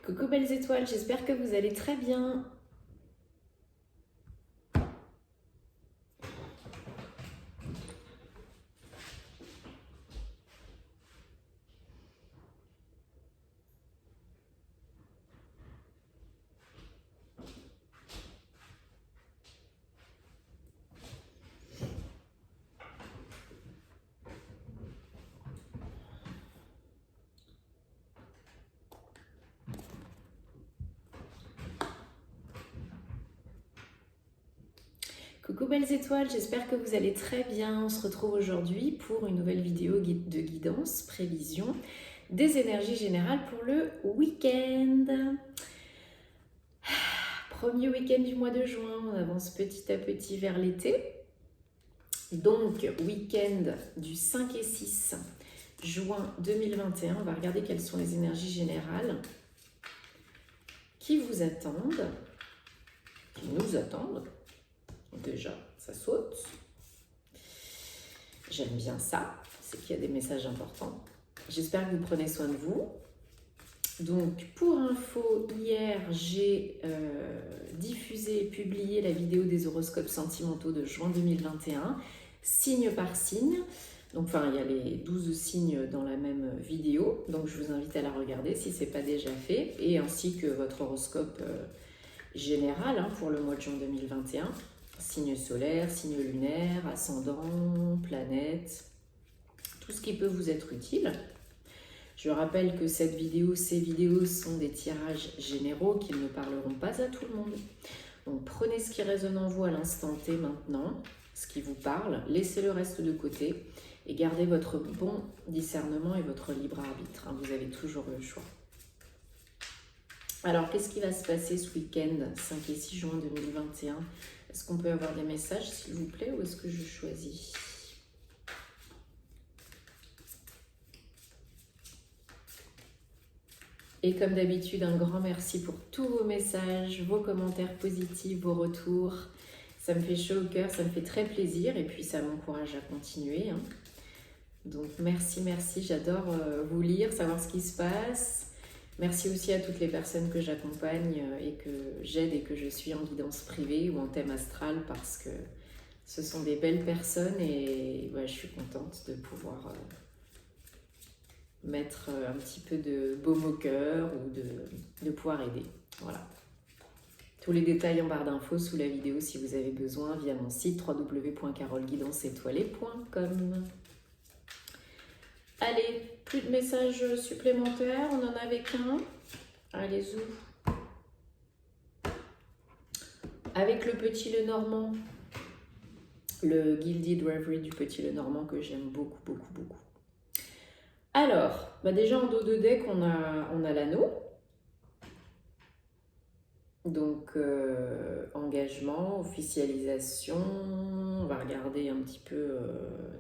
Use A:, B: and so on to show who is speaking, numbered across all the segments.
A: Coucou belles étoiles, j'espère que vous allez très bien. Coucou belles étoiles, j'espère que vous allez très bien. On se retrouve aujourd'hui pour une nouvelle vidéo de guidance, prévision des énergies générales pour le week-end. Premier week-end du mois de juin, on avance petit à petit vers l'été. Donc, week-end du 5 et 6 juin 2021, on va regarder quelles sont les énergies générales qui vous attendent, qui nous attendent. Déjà, ça saute. J'aime bien ça, c'est qu'il y a des messages importants. J'espère que vous prenez soin de vous. Donc, pour info, hier, j'ai diffusé et publié la vidéo des horoscopes sentimentaux de juin 2021, signe par signe. Donc, enfin, il y a les 12 signes dans la même vidéo. Donc, je vous invite à la regarder si ce n'est pas déjà fait. Et ainsi que votre horoscope général pour le mois de juin 2021. Signe solaire, signe lunaire, ascendant, planète, tout ce qui peut vous être utile. Je rappelle que ces vidéos sont des tirages généraux qui ne parleront pas à tout le monde. Donc prenez ce qui résonne en vous à l'instant T maintenant, ce qui vous parle, laissez le reste de côté et gardez votre bon discernement et votre libre arbitre. Vous avez toujours le choix. Alors, qu'est-ce qui va se passer ce week-end, 5 et 6 juin 2021 ? Est-ce qu'on peut avoir des messages, s'il vous plaît, ou est-ce que je choisis ? Et comme d'habitude, un grand merci pour tous vos messages, vos commentaires positifs, vos retours. Ça me fait chaud au cœur, ça me fait très plaisir et puis ça m'encourage à continuer. Donc merci, j'adore vous lire, savoir ce qui se passe. Merci aussi à toutes les personnes que j'accompagne et que j'aide et que je suis en guidance privée ou en thème astral parce que ce sont des belles personnes et je suis contente de pouvoir mettre un petit peu de baume au cœur ou de pouvoir aider. Voilà. Tous les détails en barre d'infos sous la vidéo si vous avez besoin via mon site www.carolguidancetoilée.com. Allez, plus de messages supplémentaires, on en avait qu'un. Allez, zou. Avec le Petit Lenormand, le Gilded Reverie du Petit Lenormand que j'aime beaucoup, beaucoup, beaucoup. Alors, déjà en dos de deck, on a l'anneau. Donc, engagement, officialisation, on va regarder un petit peu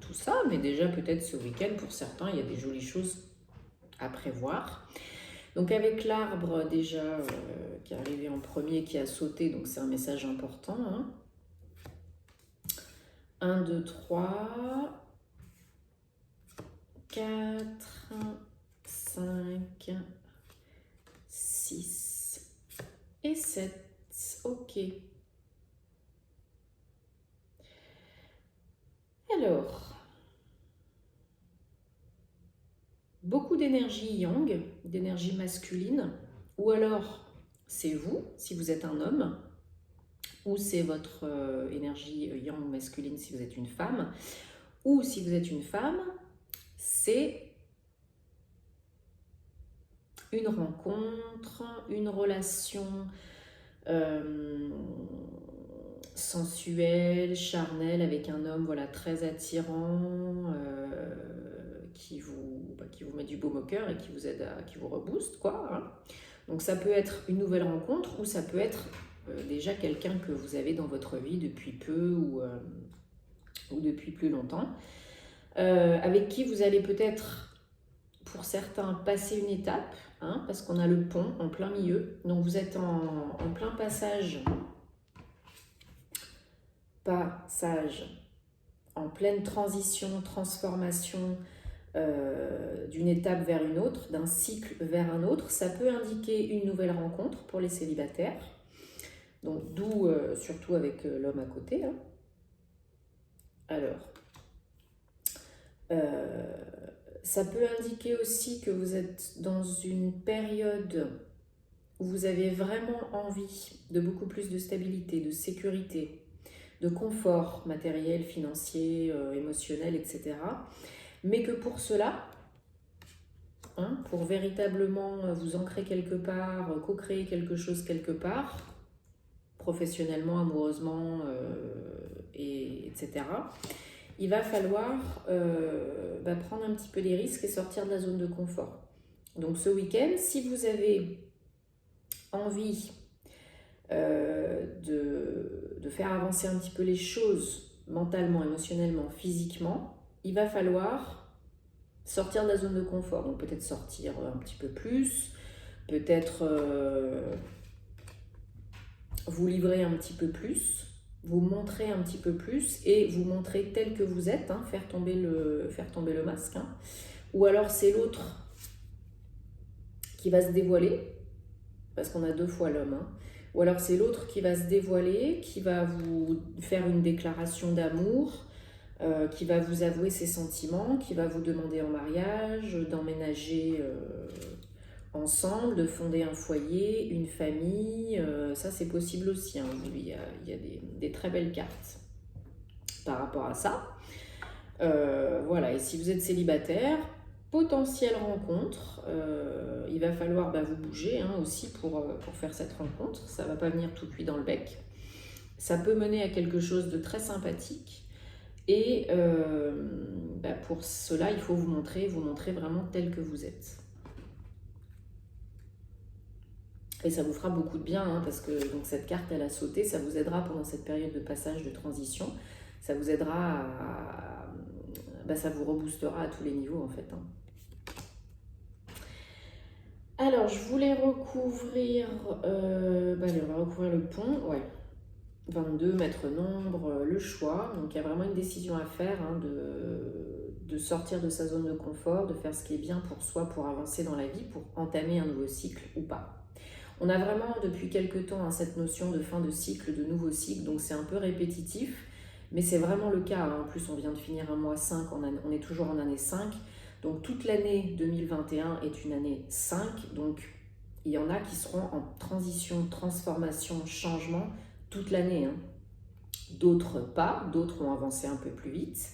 A: tout ça, mais déjà peut-être ce week-end, pour certains, il y a des jolies choses à prévoir. Donc avec l'arbre déjà qui est arrivé en premier, qui a sauté, donc c'est un message important. 1, 2, 3, 4, 5, 6. Et 7, ok. Alors, beaucoup d'énergie yang, d'énergie masculine, ou alors c'est vous, si vous êtes un homme, ou c'est votre énergie yang masculine si vous êtes une femme, ou si vous êtes une femme, c'est une rencontre, une relation sensuelle, charnelle avec un homme très attirant qui vous met du baume au cœur et qui vous aide qui vous rebooste quoi. Donc ça peut être une nouvelle rencontre ou ça peut être déjà quelqu'un que vous avez dans votre vie depuis peu ou depuis plus longtemps, avec qui vous allez peut-être pour certains passer une étape, parce qu'on a le pont en plein milieu. Donc vous êtes en plein passage, en pleine transition, transformation, d'une étape vers une autre, d'un cycle vers un autre. Ça peut indiquer une nouvelle rencontre pour les célibataires, donc d'où surtout avec l'homme à côté. Hein. Alors, ça peut indiquer aussi que vous êtes dans une période où vous avez vraiment envie de beaucoup plus de stabilité, de sécurité, de confort matériel, financier, émotionnel, etc. Mais que pour cela, hein, pour véritablement vous ancrer quelque part, co-créer quelque chose quelque part, professionnellement, amoureusement, etc., il va falloir prendre un petit peu des risques et sortir de la zone de confort. Donc ce week-end, si vous avez envie de faire avancer un petit peu les choses mentalement, émotionnellement, physiquement, il va falloir sortir de la zone de confort. Donc peut-être sortir un petit peu plus, peut-être vous livrer un petit peu plus, vous montrer un petit peu plus et vous montrer tel que vous êtes, hein, faire tomber le masque. Hein. Ou alors c'est l'autre qui va se dévoiler, parce qu'on a deux fois l'homme. Hein. Ou alors c'est l'autre qui va se dévoiler, qui va vous faire une déclaration d'amour, qui va vous avouer ses sentiments, qui va vous demander en mariage, d'emménager ensemble, de fonder un foyer, une famille. Ça c'est possible aussi. Hein. Il y a des très belles cartes par rapport à ça. Voilà, et si vous êtes célibataire, potentielle rencontre, il va falloir vous bouger hein, aussi pour faire cette rencontre. Ça ne va pas venir tout cuit dans le bec. Ça peut mener à quelque chose de très sympathique. Et pour cela, il faut vous montrer vraiment tel que vous êtes. Et ça vous fera beaucoup de bien, hein, parce que donc, cette carte, elle a sauté, ça vous aidera pendant cette période de passage, de transition. Ça vous aidera ça vous reboostera à tous les niveaux, en fait. Hein. Alors, je voulais recouvrir... allez, on va recouvrir le pont, ouais. 22, maître nombre, le choix. Donc il y a vraiment une décision à faire hein, de sortir de sa zone de confort, de faire ce qui est bien pour soi, pour avancer dans la vie, pour entamer un nouveau cycle ou pas. On a vraiment depuis quelques temps hein, cette notion de fin de cycle, de nouveau cycle, donc c'est un peu répétitif, mais c'est vraiment le cas. Hein. En plus, on vient de finir un mois 5, on est toujours en année 5, donc toute l'année 2021 est une année 5, donc il y en a qui seront en transition, transformation, changement, toute l'année. Hein. D'autres pas, d'autres ont avancé un peu plus vite.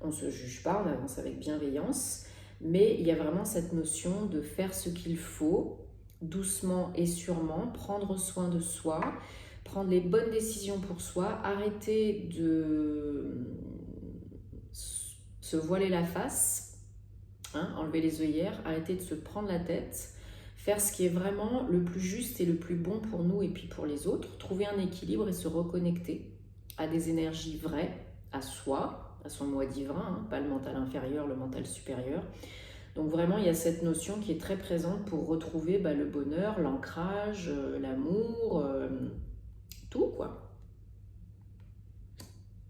A: On ne se juge pas, on avance avec bienveillance. Mais il y a vraiment cette notion de faire ce qu'il faut, doucement et sûrement, prendre soin de soi, prendre les bonnes décisions pour soi, arrêter de se voiler la face, hein, enlever les œillères, arrêter de se prendre la tête, faire ce qui est vraiment le plus juste et le plus bon pour nous et puis pour les autres, trouver un équilibre et se reconnecter à des énergies vraies, à soi, à son moi divin, hein, pas le mental inférieur, le mental supérieur. Donc vraiment, il y a cette notion qui est très présente pour retrouver le bonheur, l'ancrage, l'amour, tout quoi.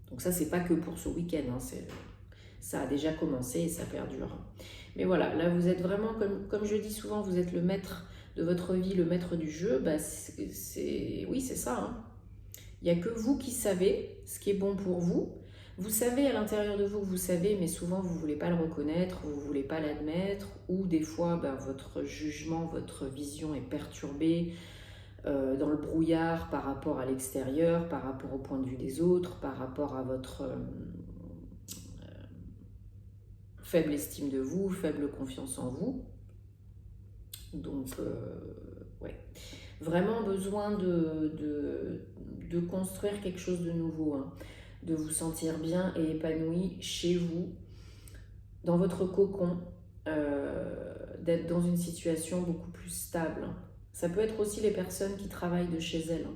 A: Donc ça, c'est pas que pour ce week-end, hein, ça a déjà commencé et ça perdure. Mais voilà, là vous êtes vraiment, comme je dis souvent, vous êtes le maître de votre vie, le maître du jeu. Oui, c'est ça. Hein. Il n'y a que vous qui savez ce qui est bon pour vous. Vous savez à l'intérieur de vous que vous savez, mais souvent vous ne voulez pas le reconnaître, vous ne voulez pas l'admettre, ou des fois votre jugement, votre vision est perturbée dans le brouillard par rapport à l'extérieur, par rapport au point de vue des autres, par rapport à votre... faible estime de vous, faible confiance en vous. Donc, ouais. Vraiment besoin de construire quelque chose de nouveau, hein. De vous sentir bien et épanoui chez vous, dans votre cocon, d'être dans une situation beaucoup plus stable. Hein. Ça peut être aussi les personnes qui travaillent de chez elles. Hein.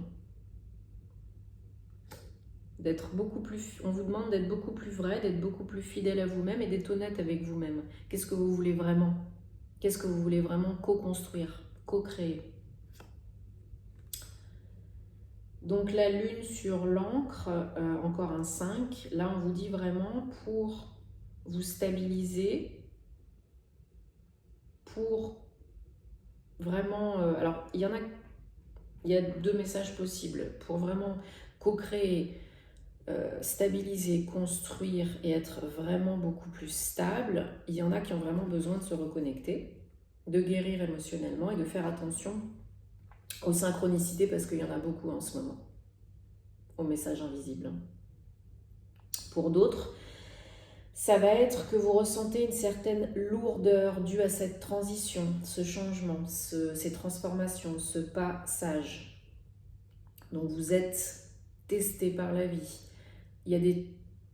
A: D'être beaucoup plus, on vous demande d'être beaucoup plus vrai, d'être beaucoup plus fidèle à vous-même et d'être honnête avec vous-même. Qu'est-ce que vous voulez vraiment? Qu'est-ce que vous voulez vraiment co-construire, co-créer? Donc la lune sur l'encre, encore un 5. Là, on vous dit vraiment pour vous stabiliser, pour vraiment... alors, il y a deux messages possibles. Pour vraiment co-créer, stabiliser, construire et être vraiment beaucoup plus stable, il y en a qui ont vraiment besoin de se reconnecter, de guérir émotionnellement et de faire attention aux synchronicités parce qu'il y en a beaucoup en ce moment, aux messages invisibles. Pour d'autres, ça va être que vous ressentez une certaine lourdeur due à cette transition, ce changement, ces transformations, ce passage. Donc vous êtes testé par la vie. Il y a des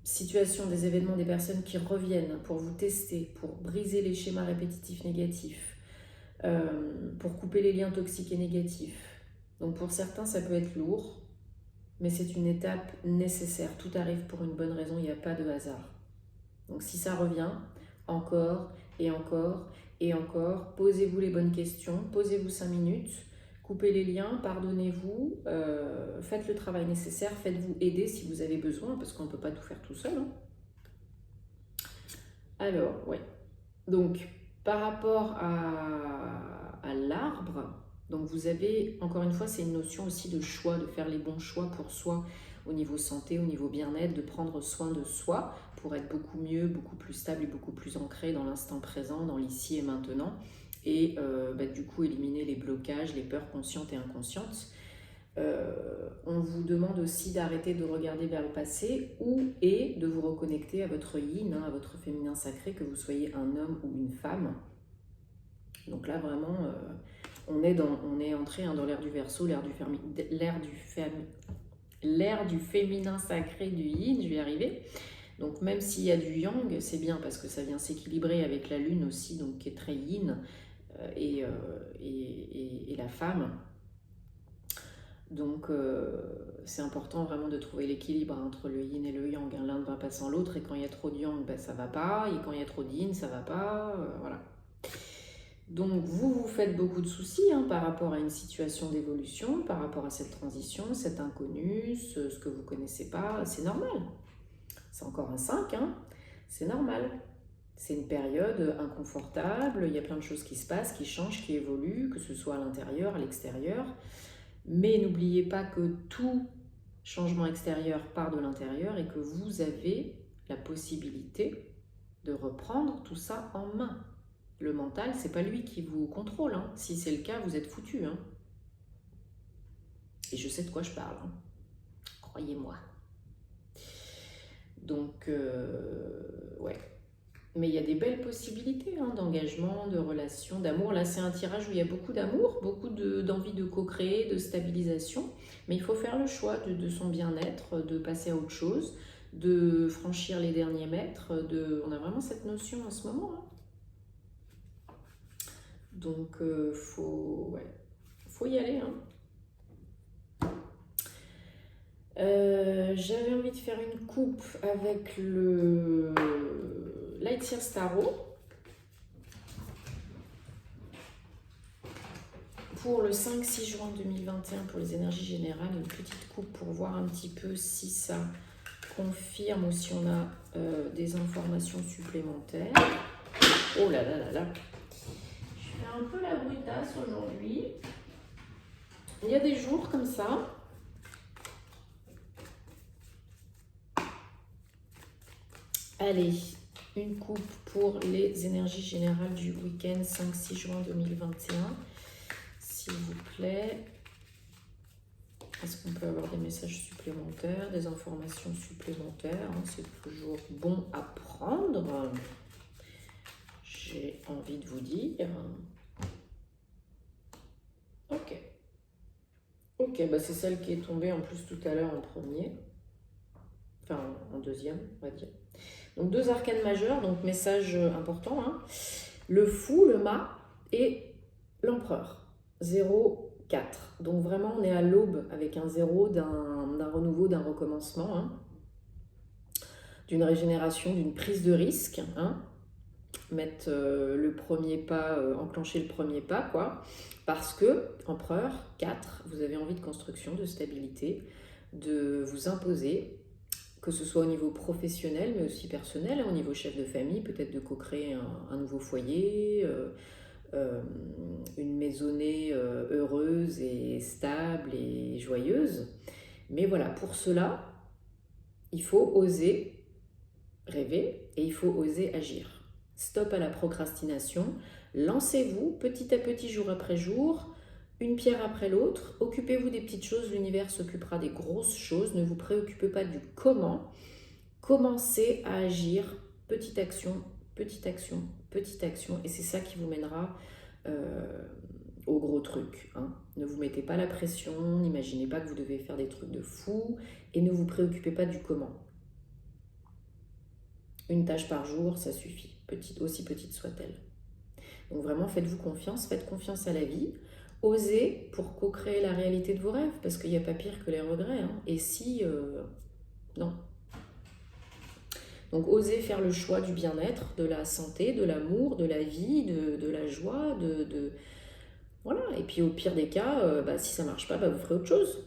A: situations, des événements, des personnes qui reviennent pour vous tester, pour briser les schémas répétitifs négatifs, pour couper les liens toxiques et négatifs. Donc pour certains, ça peut être lourd, mais c'est une étape nécessaire. Tout arrive pour une bonne raison, il n'y a pas de hasard. Donc si ça revient, encore et encore et encore, posez-vous les bonnes questions, posez-vous 5 minutes, coupez les liens, pardonnez-vous, faites le travail nécessaire, faites-vous aider si vous avez besoin, parce qu'on ne peut pas tout faire tout seul. Hein. Alors, ouais. Donc, par rapport à l'arbre, donc vous avez, encore une fois, c'est une notion aussi de choix, de faire les bons choix pour soi, au niveau santé, au niveau bien-être, de prendre soin de soi pour être beaucoup mieux, beaucoup plus stable et beaucoup plus ancré dans l'instant présent, dans l'ici et maintenant. Et du coup, éliminer les blocages, les peurs conscientes et inconscientes. On vous demande aussi d'arrêter de regarder vers le passé et de vous reconnecter à votre yin, à votre féminin sacré, que vous soyez un homme ou une femme. Donc là, vraiment, on est entré dans l'ère du Verseau, l'ère du féminin sacré du yin, je vais y arriver. Donc même s'il y a du yang, c'est bien parce que ça vient s'équilibrer avec la lune aussi, donc qui est très yin, et la femme. Donc c'est important vraiment de trouver l'équilibre entre le yin et le yang. L'un ne va pas sans l'autre, et quand il y a trop de yang, ça ne va pas, et quand il y a trop de yin, ça ne va pas, voilà. Donc vous faites beaucoup de soucis par rapport à une situation d'évolution, par rapport à cette transition, cet inconnu, ce que vous ne connaissez pas, c'est normal. C'est encore un 5, c'est normal. C'est une période inconfortable, il y a plein de choses qui se passent, qui changent, qui évoluent, que ce soit à l'intérieur, à l'extérieur. Mais n'oubliez pas que tout changement extérieur part de l'intérieur et que vous avez la possibilité de reprendre tout ça en main. Le mental, c'est pas lui qui vous contrôle. Si c'est le cas, vous êtes foutu. Et je sais de quoi je parle. Croyez-moi. Donc, ouais. Mais il y a des belles possibilités d'engagement, de relation, d'amour. Là, c'est un tirage où il y a beaucoup d'amour, beaucoup d'envie de co-créer, de stabilisation. Mais il faut faire le choix de son bien-être, de passer à autre chose, de franchir les derniers mètres. On a vraiment cette notion en ce moment. Donc, faut y aller. J'avais envie de faire une coupe avec le Light Years Tarot pour le 5-6 juin 2021 pour les énergies générales. Une petite coupe pour voir un petit peu si ça confirme ou si on a des informations supplémentaires. Oh là là là là. Je fais un peu la brutasse aujourd'hui. Il y a des jours comme ça. Allez, une coupe pour les énergies générales du week-end 5-6 juin 2021. S'il vous plaît. Est-ce qu'on peut avoir des messages supplémentaires, des informations supplémentaires? C'est toujours bon à prendre. J'ai envie de vous dire. Ok. Ok, c'est celle qui est tombée en plus tout à l'heure en premier. Enfin, en deuxième, on va dire. Donc, 2 arcanes majeures, donc message important. Le fou, le mât et l'empereur. 0-4. Donc, vraiment, on est à l'aube avec un 0 d'un renouveau, d'un recommencement, d'une régénération, d'une prise de risque. Mettre le premier pas, enclencher le premier pas, quoi. Parce que, empereur, 4, vous avez envie de construction, de stabilité, de vous imposer, que ce soit au niveau professionnel, mais aussi personnel, au niveau chef de famille, peut-être de co-créer un nouveau foyer, une maisonnée heureuse et stable et joyeuse. Mais voilà, pour cela, il faut oser rêver et il faut oser agir. Stop à la procrastination, lancez-vous petit à petit, jour après jour, une pierre après l'autre, occupez-vous des petites choses, l'univers s'occupera des grosses choses, ne vous préoccupez pas du comment, commencez à agir, petite action, petite action, petite action, et c'est ça qui vous mènera au gros truc. Hein. Ne vous mettez pas la pression, n'imaginez pas que vous devez faire des trucs de fou, et ne vous préoccupez pas du comment. Une tâche par jour, ça suffit, petite, aussi petite soit-elle. Donc vraiment, faites-vous confiance, faites confiance à la vie, osez pour co-créer la réalité de vos rêves, parce qu'il n'y a pas pire que les regrets. Hein. Et si... non. Donc osez faire le choix du bien-être, de la santé, de l'amour, de la vie, de la joie, voilà. Et puis au pire des cas, si ça ne marche pas, vous ferez autre chose.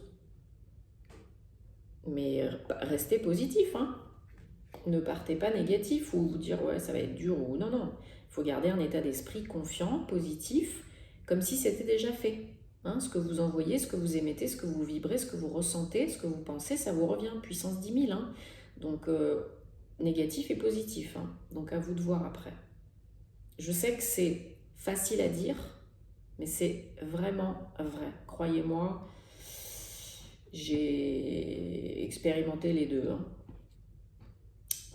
A: Mais restez positif, hein. Ne partez pas négatif ou vous dire ouais ça va être dur ou non, non. Il faut garder un état d'esprit confiant, positif, comme si c'était déjà fait. Hein, ce que vous envoyez, ce que vous émettez, ce que vous vibrez, ce que vous ressentez, ce que vous pensez, ça vous revient, puissance 10 000. Hein. Donc négatif et positif. Hein. Donc à vous de voir après. Je sais que c'est facile à dire, mais c'est vraiment vrai. Croyez-moi, j'ai expérimenté les deux. Hein.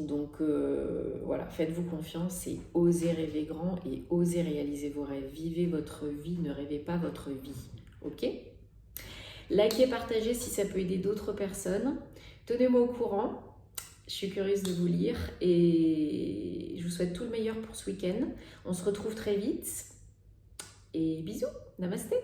A: Donc voilà, faites-vous confiance et osez rêver grand et osez réaliser vos rêves. Vivez votre vie, ne rêvez pas votre vie. Ok ? Likez, partagez si ça peut aider d'autres personnes. Tenez-moi au courant. Je suis curieuse de vous lire et je vous souhaite tout le meilleur pour ce week-end. On se retrouve très vite et bisous, namasté.